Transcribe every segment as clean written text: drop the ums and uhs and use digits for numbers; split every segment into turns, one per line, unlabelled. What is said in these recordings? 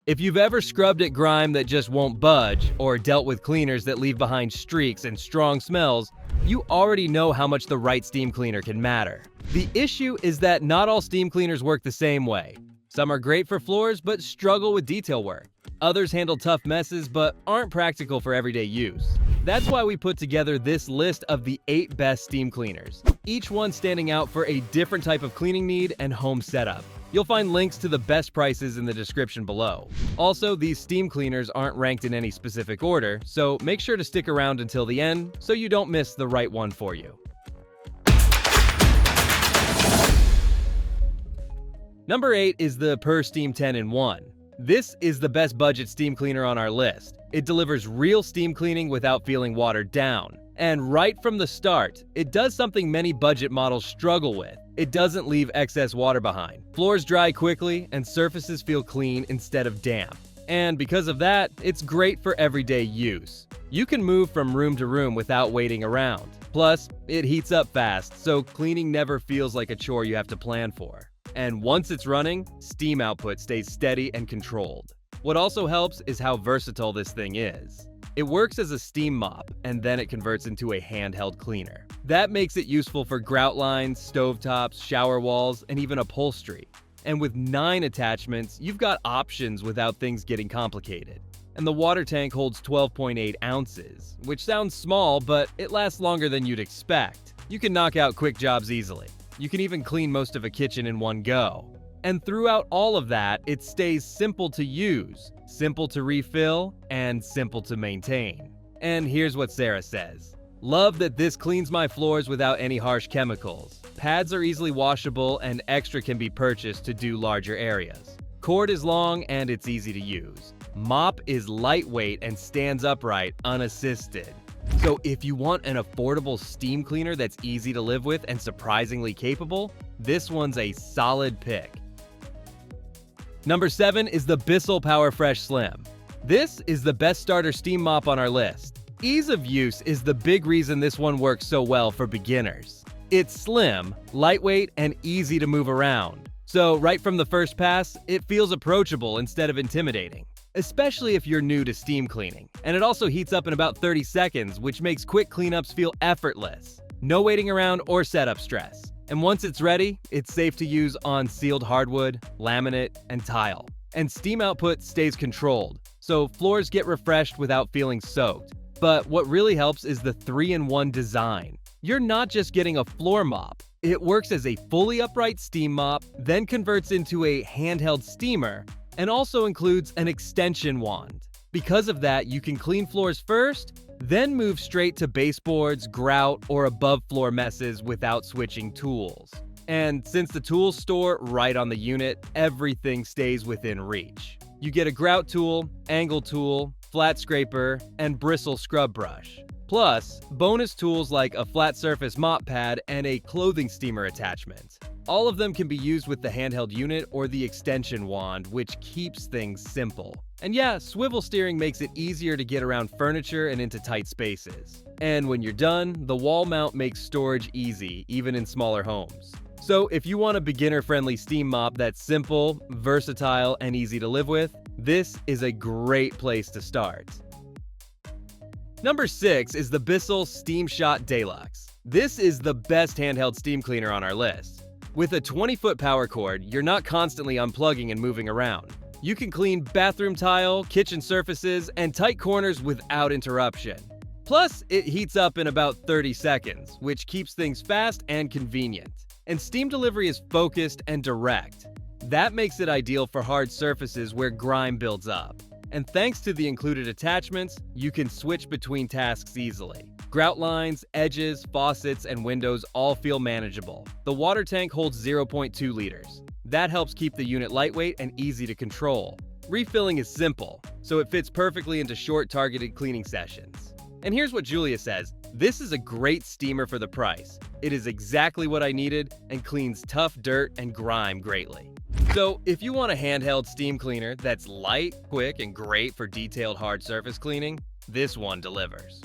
If you've ever scrubbed at grime that just won't budge, or dealt with cleaners that leave behind streaks and strong smells, you already know how much the right steam cleaner can matter. The issue is that not all steam cleaners work the same way. Some are great for floors but struggle with detail work. Others handle tough messes but aren't practical for everyday use. That's why we put together this list of the 8 best steam cleaners, each one standing out for a different type of cleaning need and home setup. You'll find links to the best prices in the description below. Also, these steam cleaners aren't ranked in any specific order, so make sure to stick around until the end so you don't miss the right one for you. Number 8 is the PurSteam 10-in-1. This is the best budget steam cleaner on our list. It delivers real steam cleaning without feeling watered down. And right from the start, it does something many budget models struggle with. It doesn't leave excess water behind. Floors dry quickly and surfaces feel clean instead of damp. And because of that, it's great for everyday use. You can move from room to room without waiting around. Plus, it heats up fast, so cleaning never feels like a chore you have to plan for. And once it's running, steam output stays steady and controlled. What also helps is how versatile this thing is. It works as a steam mop, and then it converts into a handheld cleaner. That makes it useful for grout lines, stovetops, shower walls, and even upholstery. And with 9 attachments, you've got options without things getting complicated. And the water tank holds 12.8 ounces, which sounds small, but it lasts longer than you'd expect. You can knock out quick jobs easily. You can even clean most of a kitchen in one go. And throughout all of that, it stays simple to use, simple to refill, and simple to maintain. And here's what Sarah says. Love that this cleans my floors without any harsh chemicals. Pads are easily washable and extra can be purchased to do larger areas. Cord is long and it's easy to use. Mop is lightweight and stands upright, unassisted. So if you want an affordable steam cleaner that's easy to live with and surprisingly capable, this one's a solid pick. Number 7 is the Bissell PowerFresh Slim. This is the best starter steam mop on our list. Ease of use is the big reason this one works so well for beginners. It's slim, lightweight, and easy to move around. So right from the first pass, it feels approachable instead of intimidating, especially if you're new to steam cleaning. And it also heats up in about 30 seconds, which makes quick cleanups feel effortless. No waiting around or setup stress. And once it's ready, it's safe to use on sealed hardwood, laminate, and tile. And steam output stays controlled, so floors get refreshed without feeling soaked. But what really helps is the 3-in-1 design. You're not just getting a floor mop. It works as a fully upright steam mop, then converts into a handheld steamer, and also includes an extension wand. Because of that, you can clean floors first, then move straight to baseboards, grout, or above floor messes without switching tools. And since the tools store right on the unit, everything stays within reach. You get a grout tool, angle tool, flat scraper, and bristle scrub brush. Plus, bonus tools like a flat surface mop pad and a clothing steamer attachment. All of them can be used with the handheld unit or the extension wand, which keeps things simple. And yeah, swivel steering makes it easier to get around furniture and into tight spaces. And when you're done, the wall mount makes storage easy, even in smaller homes. So if you want a beginner-friendly steam mop that's simple, versatile, and easy to live with, this is a great place to start. Number 6 is the Bissell Steam Shot Deluxe. This is the best handheld steam cleaner on our list. With a 20-foot power cord, you're not constantly unplugging and moving around. You can clean bathroom tile, kitchen surfaces, and tight corners without interruption. Plus, it heats up in about 30 seconds, which keeps things fast and convenient. And steam delivery is focused and direct. That makes it ideal for hard surfaces where grime builds up. And thanks to the included attachments, you can switch between tasks easily. Grout lines, edges, faucets, and windows all feel manageable. The water tank holds 0.2 liters. That helps keep the unit lightweight and easy to control. Refilling is simple, so it fits perfectly into short targeted cleaning sessions. And here's what Julia says. This is a great steamer for the price. It is exactly what I needed and cleans tough dirt and grime greatly. So if you want a handheld steam cleaner that's light, quick, and great for detailed hard surface cleaning, this one delivers.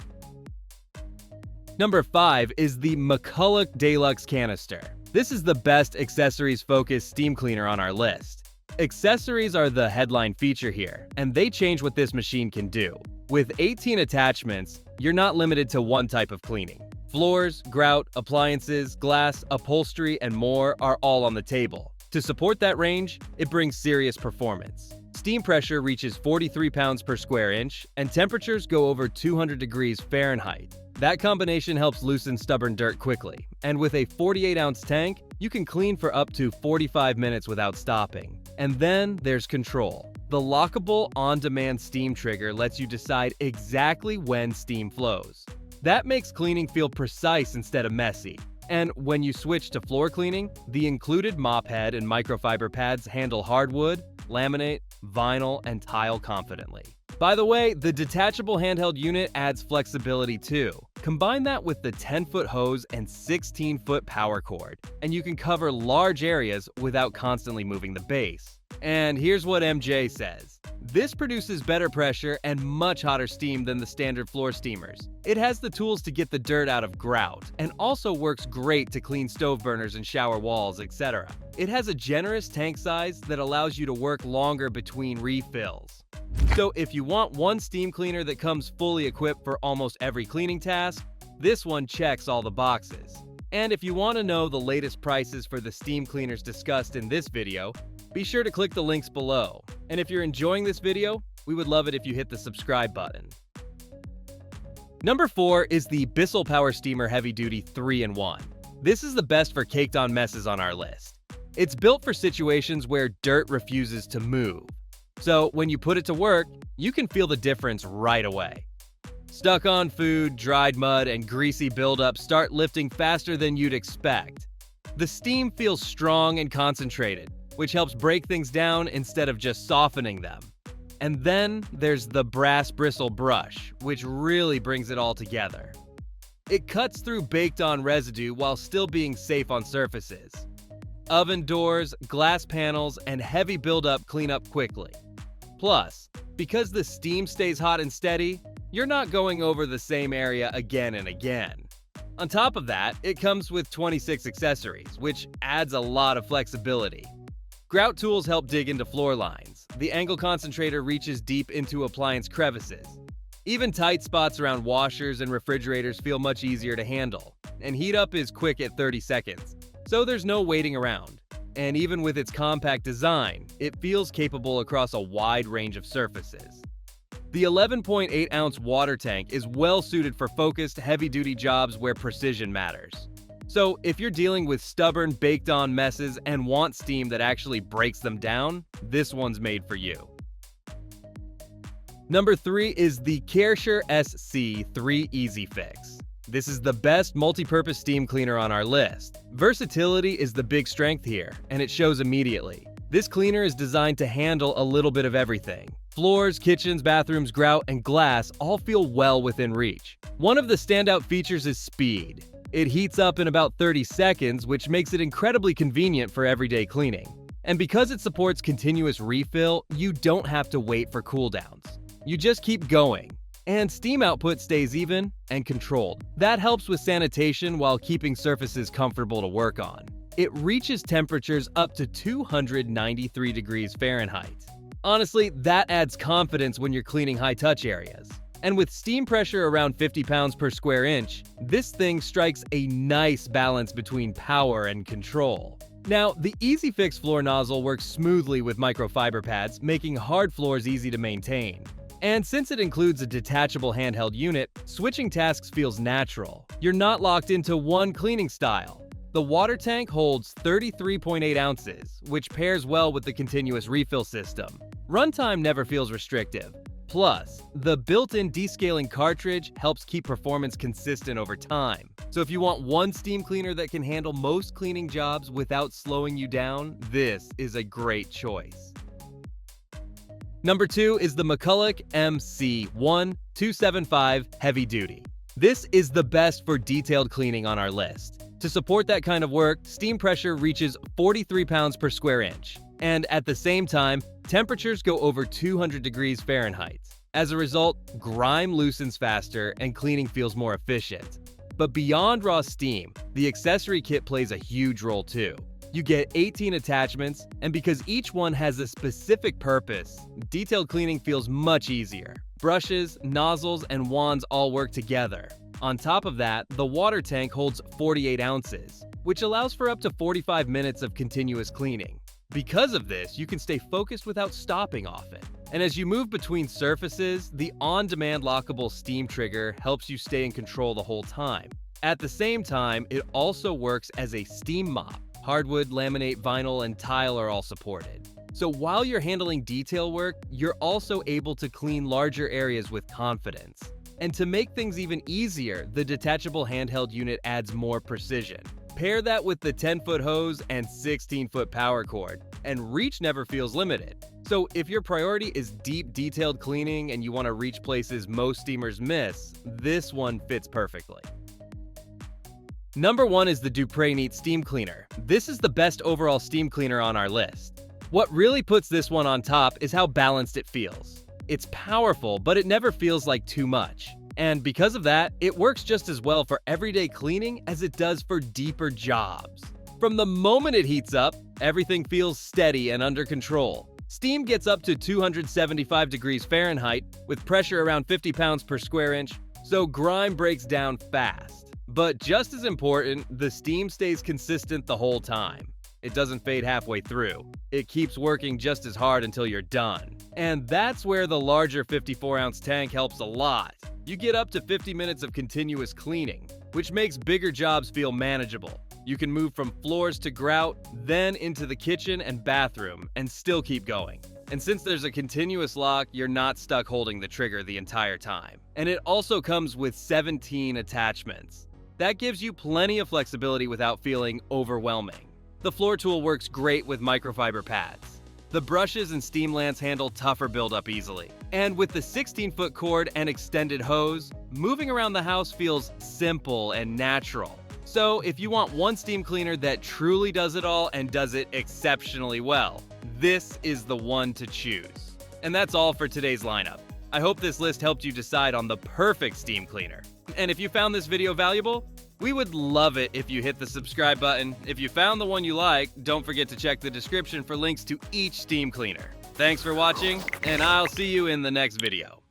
Number 5 is the McCulloch Deluxe Canister. This is the best accessories-focused steam cleaner on our list. Accessories are the headline feature here, and they change what this machine can do. With 18 attachments, you're not limited to one type of cleaning. Floors, grout, appliances, glass, upholstery, and more are all on the table. To support that range, it brings serious performance. Steam pressure reaches 43 pounds per square inch, and temperatures go over 200 degrees Fahrenheit. That combination helps loosen stubborn dirt quickly, and with a 48-ounce tank, you can clean for up to 45 minutes without stopping. And then there's control. The lockable on-demand steam trigger lets you decide exactly when steam flows. That makes cleaning feel precise instead of messy. And when you switch to floor cleaning, the included mop head and microfiber pads handle hardwood, laminate, vinyl, and tile confidently. By the way, the detachable handheld unit adds flexibility too. Combine that with the 10-foot hose and 16-foot power cord, and you can cover large areas without constantly moving the base. And here's what MJ says. This produces better pressure and much hotter steam than the standard floor steamers. It has the tools to get the dirt out of grout, and also works great to clean stove burners and shower walls, etc. It has a generous tank size that allows you to work longer between refills. So if you want one steam cleaner that comes fully equipped for almost every cleaning task, this one checks all the boxes. And if you want to know the latest prices for the steam cleaners discussed in this video, be sure to click the links below. And if you're enjoying this video, we would love it if you hit the subscribe button. Number 4 is the Bissell Power Steamer Heavy Duty 3-in-1. This is the best for caked on messes on our list. It's built for situations where dirt refuses to move. So when you put it to work, you can feel the difference right away. Stuck on food, dried mud, and greasy buildup start lifting faster than you'd expect. The steam feels strong and concentrated, which helps break things down instead of just softening them. And then there's the brass bristle brush, which really brings it all together. It cuts through baked-on residue while still being safe on surfaces. Oven doors, glass panels, and heavy buildup clean up quickly. Plus, because the steam stays hot and steady, you're not going over the same area again and again. On top of that, it comes with 26 accessories, which adds a lot of flexibility. Grout tools help dig into floor lines. The angle concentrator reaches deep into appliance crevices. Even tight spots around washers and refrigerators feel much easier to handle, and heat up is quick at 30 seconds, so there's no waiting around. And even with its compact design, it feels capable across a wide range of surfaces. The 11.8-ounce water tank is well suited for focused, heavy-duty jobs where precision matters. So if you're dealing with stubborn, baked-on messes and want steam that actually breaks them down, this one's made for you. Number 3 is the Kärcher SC3 Easy Fix. This is the best multi-purpose steam cleaner on our list. Versatility is the big strength here, and it shows immediately. This cleaner is designed to handle a little bit of everything. Floors, kitchens, bathrooms, grout, and glass all feel well within reach. One of the standout features is speed. It heats up in about 30 seconds, which makes it incredibly convenient for everyday cleaning. And because it supports continuous refill, you don't have to wait for cooldowns. You just keep going. And steam output stays even and controlled. That helps with sanitation while keeping surfaces comfortable to work on. It reaches temperatures up to 293 degrees Fahrenheit. Honestly, that adds confidence when you're cleaning high-touch areas. And with steam pressure around 50 pounds per square inch, this thing strikes a nice balance between power and control. Now, the Easy Fix floor nozzle works smoothly with microfiber pads, making hard floors easy to maintain. And since it includes a detachable handheld unit, switching tasks feels natural. You're not locked into one cleaning style. The water tank holds 33.8 ounces, which pairs well with the continuous refill system. Runtime never feels restrictive. Plus, the built-in descaling cartridge helps keep performance consistent over time. So if you want one steam cleaner that can handle most cleaning jobs without slowing you down, this is a great choice. Number 2 is the McCulloch MC1275 Heavy Duty. This is the best for detailed cleaning on our list. To support that kind of work, steam pressure reaches 43 pounds per square inch. And at the same time, temperatures go over 200 degrees Fahrenheit. As a result, grime loosens faster and cleaning feels more efficient. But beyond raw steam, the accessory kit plays a huge role too. You get 18 attachments, and because each one has a specific purpose, detailed cleaning feels much easier. Brushes, nozzles, and wands all work together. On top of that, the water tank holds 48 ounces, which allows for up to 45 minutes of continuous cleaning. Because of this, you can stay focused without stopping often. And as you move between surfaces, the on-demand lockable steam trigger helps you stay in control the whole time. At the same time, it also works as a steam mop. Hardwood, laminate, vinyl, and tile are all supported. So while you're handling detail work, you're also able to clean larger areas with confidence. And to make things even easier, the detachable handheld unit adds more precision. Pair that with the 10-foot hose and 16-foot power cord, and reach never feels limited. So if your priority is deep, detailed cleaning and you want to reach places most steamers miss, this one fits perfectly. Number 1 is the Dupre Neat Steam Cleaner. This is the best overall steam cleaner on our list. What really puts this one on top is how balanced it feels. It's powerful, but it never feels like too much. And because of that, it works just as well for everyday cleaning as it does for deeper jobs. From the moment it heats up, everything feels steady and under control. Steam gets up to 275 degrees Fahrenheit with pressure around 50 pounds per square inch, so grime breaks down fast. But just as important, the steam stays consistent the whole time. It doesn't fade halfway through. It keeps working just as hard until you're done. And that's where the larger 54-ounce tank helps a lot. You get up to 50 minutes of continuous cleaning, which makes bigger jobs feel manageable. You can move from floors to grout, then into the kitchen and bathroom, and still keep going. And since there's a continuous lock, you're not stuck holding the trigger the entire time. And it also comes with 17 attachments. That gives you plenty of flexibility without feeling overwhelming. The floor tool works great with microfiber pads. The brushes and steam lance handle tougher buildup easily. And with the 16-foot cord and extended hose, moving around the house feels simple and natural. So if you want one steam cleaner that truly does it all and does it exceptionally well, this is the one to choose. And that's all for today's lineup. I hope this list helped you decide on the perfect steam cleaner. And if you found this video valuable, we would love it if you hit the subscribe button. If you found the one you like, don't forget to check the description for links to each steam cleaner. Thanks for watching, and I'll see you in the next video.